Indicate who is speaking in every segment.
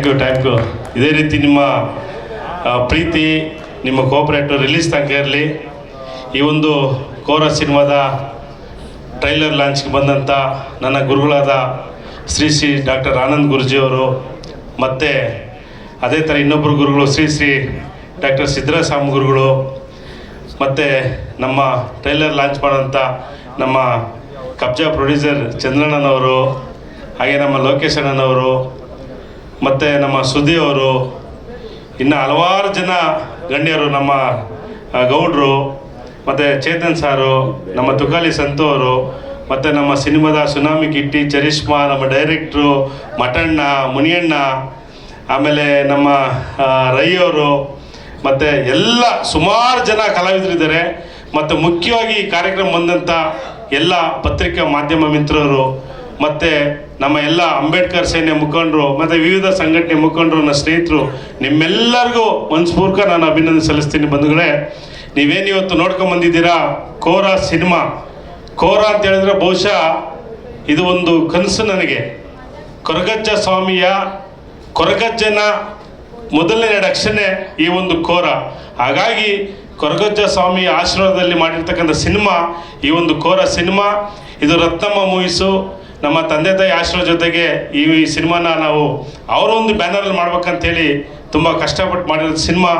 Speaker 1: Thank you. ಇದೇ ರೀತಿ ನಿಮ್ಮ ಪ್ರೀತಿ, ನಿಮ್ಮ ಕೋಆಪರೇಟಿವ್ ರಿಲೀಸ್ ತನಕ ಇರಲಿ. ಈ ಒಂದು ಕೋರ ಸಿನಿಮಾದ ಟ್ರೈಲರ್ ಲಾಂಚ್ಗೆ ಬಂದಂಥ ನನ್ನ ಗುರುಗಳಾದ ಶ್ರೀ ಡಾಕ್ಟರ್ ಆನಂದ್ ಗುರುಜಿಯವರು, ಮತ್ತು ಅದೇ ಥರ ಇನ್ನೊಬ್ಬರು ಗುರುಗಳು ಶ್ರೀ ಡಾಕ್ಟರ್ ಸಿದ್ದರಾಸ್ವಾಮಿ ಗುರುಗಳು, ಮತ್ತು ನಮ್ಮ ಟ್ರೈಲರ್ ಲಾಂಚ್ ಮಾಡೋಂಥ ನಮ್ಮ ಕಬ್ಜಾ ಪ್ರೊಡ್ಯೂಸರ್ ಚಂದ್ರಣ್ಣನವರು, ಹಾಗೆ ನಮ್ಮ ಲೋಕೇಶ್ ಅಣ್ಣನವರು, ಮತ್ತು ನಮ್ಮ ಸುದ್ದಿ ಅವರು, ಇನ್ನು ಹಲವಾರು ಜನ ಗಣ್ಯರು, ನಮ್ಮ ಗೌಡ್ರು, ಮತ್ತು ಚೇತನ್ ಸಾರು, ನಮ್ಮ ತುಕಾಲಿ ಸಂತು ಅವರು, ಮತ್ತು ನಮ್ಮ ಸಿನಿಮಾದ ಸುನಾಮಿ ಕಿಟ್ಟಿ, ಚರಿಷ್ಮಾ, ನಮ್ಮ ಡೈರೆಕ್ಟ್ರು ಮಠಣ್ಣ, ಮುನಿಯಣ್ಣ, ಆಮೇಲೆ ನಮ್ಮ ರೈ ಅವರು, ಮತ್ತು ಎಲ್ಲ ಸುಮಾರು ಜನ ಕಲಾವಿದರಿದ್ದಾರೆ. ಮತ್ತು ಮುಖ್ಯವಾಗಿ ಈ ಕಾರ್ಯಕ್ರಮ ಬಂದಂಥ ಎಲ್ಲ ಪತ್ರಿಕಾ ಮಾಧ್ಯಮ ಮಿತ್ರರು, ಮತ್ತು ನಮ್ಮ ಎಲ್ಲ ಅಂಬೇಡ್ಕರ್ ಸೇನೆ ಮುಖಂಡರು, ಮತ್ತು ವಿವಿಧ ಸಂಘಟನೆ ಮುಖಂಡರು, ನನ್ನ ಸ್ನೇಹಿತರು, ನಿಮ್ಮೆಲ್ಲರಿಗೂ ಮನಸ್ಪೂರ್ವಕ ನಾನು ಅಭಿನಂದನೆ ಸಲ್ಲಿಸ್ತೀನಿ. ಬಂಧುಗಳೇ, ನೀವೇನು ಇವತ್ತು ನೋಡ್ಕೊಂಬಂದಿದ್ದೀರಾ ಕೋರ ಸಿನಿಮಾ. ಕೋರ ಅಂತ ಹೇಳಿದ್ರೆ ಬಹುಶಃ ಇದು ಒಂದು ಕನಸು ನನಗೆ. ಕೊರಗಜ್ಜ ಸ್ವಾಮಿಯ ಕೊರಗಜ್ಜನ ಮೊದಲನೇ 2 ಅಕ್ಷರನೇ ಈ ಒಂದು ಕೋರ. ಹಾಗಾಗಿ ಕೊರಗಜ್ಜ ಸ್ವಾಮಿ ಆಶೀರ್ವಾದದಲ್ಲಿ ಮಾಡಿರ್ತಕ್ಕಂಥ ಸಿನಿಮಾ ಈ ಒಂದು ಕೋರ ಸಿನಿಮಾ. ಇದು ರತ್ನಮ್ಮ ಮೂವೀಸು ನಮ್ಮ ತಂದೆ ತಾಯಿ ಆಶೀರ್ವಾದ ಜೊತೆಗೆ ಈ ಸಿನಿಮಾನ ನಾವು ಅವರ ಒಂದು ಬ್ಯಾನರಲ್ಲಿ ಮಾಡ್ಬೇಕಂತೇಳಿ ತುಂಬ ಕಷ್ಟಪಟ್ಟು ಮಾಡಿರೋದು ಸಿನಿಮಾ.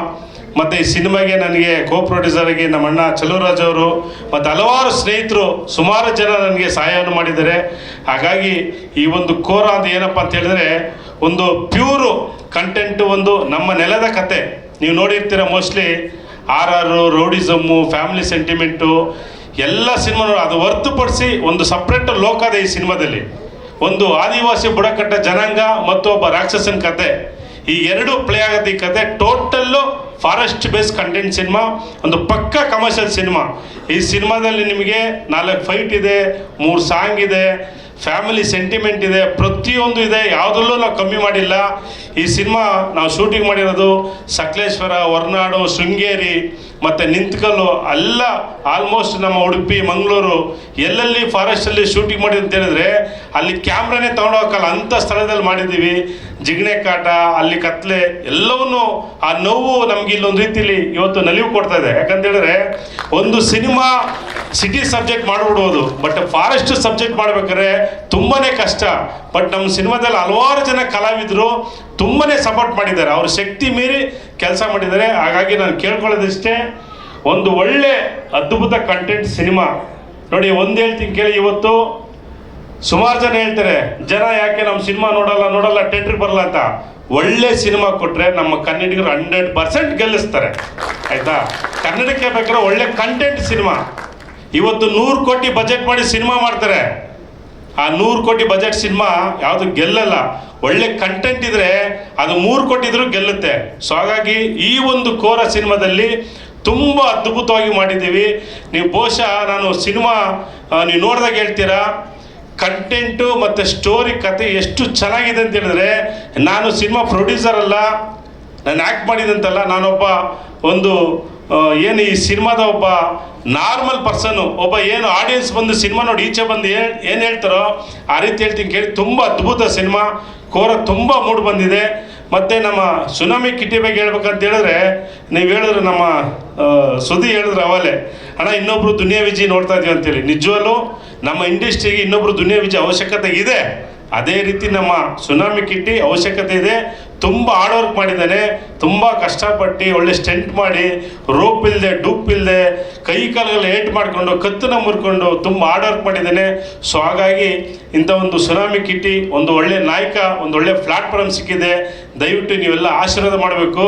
Speaker 1: ಮತ್ತು ಈ ಸಿನಿಮಾಗೆ ನನಗೆ ಕೋ ಪ್ರೊಡ್ಯೂಸರಾಗಿ ನಮ್ಮ ಅಣ್ಣ ಚಲುವರಾಜ್ ಅವರು ಮತ್ತು ಹಲವಾರು ಸ್ನೇಹಿತರು, ಸುಮಾರು ಜನ ನನಗೆ ಸಹಾಯವನ್ನು ಮಾಡಿದ್ದಾರೆ. ಹಾಗಾಗಿ ಈ ಒಂದು ಕೋರ ಅಂತ ಏನಪ್ಪ ಅಂತ ಹೇಳಿದ್ರೆ ಒಂದು ಪ್ಯೂರು ಕಂಟೆಂಟು, ಒಂದು ನಮ್ಮ ನೆಲದ ಕತೆ. ನೀವು ನೋಡಿರ್ತೀರ mostly RR, rowdyism, family sentiment ಎಲ್ಲ ಸಿನಿಮಾ ಅದು ಹೊರತುಪಡಿಸಿ ಒಂದು ಸಪ್ರೇಟ್ ಲೋಕ ಇದೆ ಈ ಸಿನಿಮಾದಲ್ಲಿ. ಒಂದು ಆದಿವಾಸಿ ಬುಡಕಟ್ಟ ಜನಾಂಗ ಮತ್ತು ಒಬ್ಬ ರಾಕ್ಷಸನ ಕತೆ, ಈ 2 ಪ್ಲೇ ಆಗುತ್ತೆ ಈ ಕತೆ. Total forest base content cinema, ಒಂದು ಪಕ್ಕಾ ಕಮರ್ಷಿಯಲ್ ಸಿನಿಮಾ. ಈ ಸಿನಿಮಾದಲ್ಲಿ ನಿಮಗೆ 4 ಫೈಟ್ ಇದೆ, 3 ಸಾಂಗ್ ಇದೆ, ಫ್ಯಾಮಿಲಿ ಸೆಂಟಿಮೆಂಟ್ ಇದೆ, ಪ್ರತಿಯೊಂದು ಇದೆ, ಯಾವುದರಲ್ಲೂ ನಾವು ಕಮ್ಮಿ ಮಾಡಿಲ್ಲ. ಈ ಸಿನಿಮಾ ನಾವು ಶೂಟಿಂಗ್ ಮಾಡಿರೋದು ಸಕಲೇಶ್ವರ, ಹೊರನಾಡು, ಶೃಂಗೇರಿ ಮತ್ತು ನಿಂತ್ಕಲ್ಲು, ಎಲ್ಲ ಆಲ್ಮೋಸ್ಟ್ ನಮ್ಮ ಉಡುಪಿ, ಮಂಗಳೂರು ಎಲ್ಲೆಲ್ಲಿ ಫಾರೆಸ್ಟಲ್ಲಿ ಶೂಟಿಂಗ್ ಮಾಡಿದ್ದು ಅಂತ ಹೇಳಿದ್ರೆ ಅಲ್ಲಿ ಕ್ಯಾಮ್ರಾನೇ ತೊಗೊಂಡೋಗಕ್ಕಲ್ಲ ಅಂಥ ಸ್ಥಳದಲ್ಲಿ ಮಾಡಿದ್ದೀವಿ. ಜಿಗಣೆ ಕಾಟ, ಅಲ್ಲಿ ಕತ್ಲೆ, ಎಲ್ಲವನ್ನೂ ಆ ನೋವು ನಮ್ಗೆ ಇಲ್ಲೊಂದು ರೀತಿಯಲ್ಲಿ ಇವತ್ತು ನಲಿವು ಕೊಡ್ತಾ ಇದೆ. ಯಾಕಂತೇಳಿದ್ರೆ ಒಂದು ಸಿನಿಮಾ ಸಿಟಿ ಸಬ್ಜೆಕ್ಟ್ ಮಾಡಿಬಿಡ್ಬೋದು, ಬಟ್ ಫಾರೆಸ್ಟ್ ಸಬ್ಜೆಕ್ಟ್ ಮಾಡ್ಬೇಕಾದ್ರೆ ತುಂಬಾ ಕಷ್ಟ. ಬಟ್ ನಮ್ಮ ಸಿನಿಮಾದಲ್ಲಿ ಹಲವಾರು ಜನ ಕಲಾವಿದರು ತುಂಬಾ ಸಪೋರ್ಟ್ ಮಾಡಿದ್ದಾರೆ, ಅವ್ರ ಶಕ್ತಿ ಮೀರಿ ಕೆಲಸ ಮಾಡಿದ್ದಾರೆ. ಹಾಗಾಗಿ ನಾನು ಕೇಳ್ಕೊಳ್ಳೋದಿಷ್ಟೇ, ಒಂದು ಒಳ್ಳೆ ಅದ್ಭುತ ಕಂಟೆಂಟ್ ಸಿನಿಮಾ ನೋಡಿ. ಒಂದು ಹೇಳ್ತೀನಿ ಕೇಳಿ, ಇವತ್ತು ಸುಮಾರು ಜನ ಹೇಳ್ತಾರೆ ಜನ ಯಾಕೆ ನಮ್ಮ ಸಿನಿಮಾ ನೋಡಲ್ಲ ಥಿಯೇಟ್ರಿಗೆ ಬರಲ್ಲ ಅಂತ. ಒಳ್ಳೆ ಸಿನಿಮಾ ಕೊಟ್ಟರೆ ನಮ್ಮ ಕನ್ನಡಿಗರು 100% ಗೆಲ್ಲಿಸ್ತಾರೆ, ಆಯಿತಾ. ಕನ್ನಡಕ್ಕೆ ಬೇಕಾದ್ರೆ ಒಳ್ಳೆ ಕಂಟೆಂಟ್ ಸಿನಿಮಾ. ಇವತ್ತು 100 ಕೋಟಿ ಬಜೆಟ್ ಮಾಡಿ ಸಿನಿಮಾ ಮಾಡ್ತಾರೆ, ಆ 100 ಕೋಟಿ ಬಜೆಟ್ ಸಿನಿಮಾ ಯಾವುದು ಗೆಲ್ಲಲ್ಲ. ಒಳ್ಳೆ ಕಂಟೆಂಟ್ ಇದ್ರೆ ಅದು 3 ಕೋಟಿ ಇದ್ರೂ ಗೆಲ್ಲುತ್ತೆ. ಸೊ ಹಾಗಾಗಿ ಈ ಒಂದು ಕೋರ ಸಿನಿಮಾದಲ್ಲಿ ತುಂಬ ಅದ್ಭುತವಾಗಿ ಮಾಡಿದ್ದೀವಿ. ನೀವು ಬಹುಶಃ ನಾನು ಸಿನಿಮಾ ನೀವು ನೋಡಿದಾಗ ಹೇಳ್ತೀರಾ ಕಂಟೆಂಟು ಮತ್ತು ಸ್ಟೋರಿ ಕತೆ ಎಷ್ಟು ಚೆನ್ನಾಗಿದೆ ಅಂತ ಹೇಳಿದ್ರೆ, ನಾನು ಸಿನಿಮಾ ಪ್ರೊಡ್ಯೂಸರ್ ಅಲ್ಲ, ನಾನು ಆ್ಯಕ್ಟ್ ಮಾಡಿದಂತಲ್ಲ, ನಾನೊಬ್ಬ ಒಂದು ಏನು ಈ ಸಿನಿಮಾದ ಒಬ್ಬ ನಾರ್ಮಲ್ ಪರ್ಸನ್ನು, ಒಬ್ಬ ಏನು ಆಡಿಯನ್ಸ್ ಬಂದು ಸಿನಿಮಾ ನೋಡಿ ಈಚೆ ಬಂದು ಏನು ಹೇಳ್ತಾರೋ ಆ ರೀತಿ ಹೇಳ್ತೀನಿ ಕೇಳಿ. ತುಂಬ ಅದ್ಭುತ ಸಿನಿಮಾ ಕೋರ, ತುಂಬ ಮೂಡ್ ಬಂದಿದೆ. ಮತ್ತು ನಮ್ಮ ಸುನಾಮಿ ಕಿಟ್ಟಿ ಬಗ್ಗೆ ಹೇಳ್ಬೇಕಂತ ಹೇಳಿದ್ರೆ, ನೀವು ಹೇಳಿದ್ರೆ ನಮ್ಮ ಸುದ್ದಿ ಹೇಳಿದ್ರೆ ಅವಲೇ ಅಣ್ಣ ಇನ್ನೊಬ್ರು ದುನಿಯಾ ವಿಜಿ ನೋಡ್ತಾ ಇದೀವಿ ಅಂತೇಳಿ. ನಿಜವಲ್ಲೂ ನಮ್ಮ ಇಂಡಸ್ಟ್ರಿಗೆ ಇನ್ನೊಬ್ರು ದುನಿಯಾ ವಿಜಿ ಅವಶ್ಯಕತೆ ಇದೆ. ಅದೇ ರೀತಿ ನಮ್ಮ ಸುನಾಮಿ ಕಿಟ್ಟಿ ಅವಶ್ಯಕತೆ ಇದೆ. ತುಂಬ ಹಾರ್ಡ್ ವರ್ಕ್ ಮಾಡಿದ್ದಾನೆ, ತುಂಬ ಕಷ್ಟಪಟ್ಟು ಒಳ್ಳೆ ಸ್ಟೆಂಟ್ ಮಾಡಿ, ರೋಪ್ ಇಲ್ಲದೆ, ಡೂಪ್ ಇಲ್ಲದೆ, ಕೈ ಕಾಲುಗಳು ಏಟ್ ಮಾಡಿಕೊಂಡು, ಕತ್ತನ್ನ ಮುರ್ಕೊಂಡು ತುಂಬ ಹಾರ್ಡ್ ವರ್ಕ್ ಮಾಡಿದ್ದಾನೆ. ಸೊ ಹಾಗಾಗಿ ಇಂಥ ಒಂದು ಸುನಾಮಿ ಕಿಟ್ಟಿ ಒಂದು ಒಳ್ಳೆ ನಾಯಕ, ಒಂದು ಒಳ್ಳೆ ಪ್ಲಾಟ್ಫಾರ್ಮ್ ಸಿಕ್ಕಿದೆ. ದಯವಿಟ್ಟು ನೀವೆಲ್ಲ ಆಶೀರ್ವಾದ ಮಾಡಬೇಕು.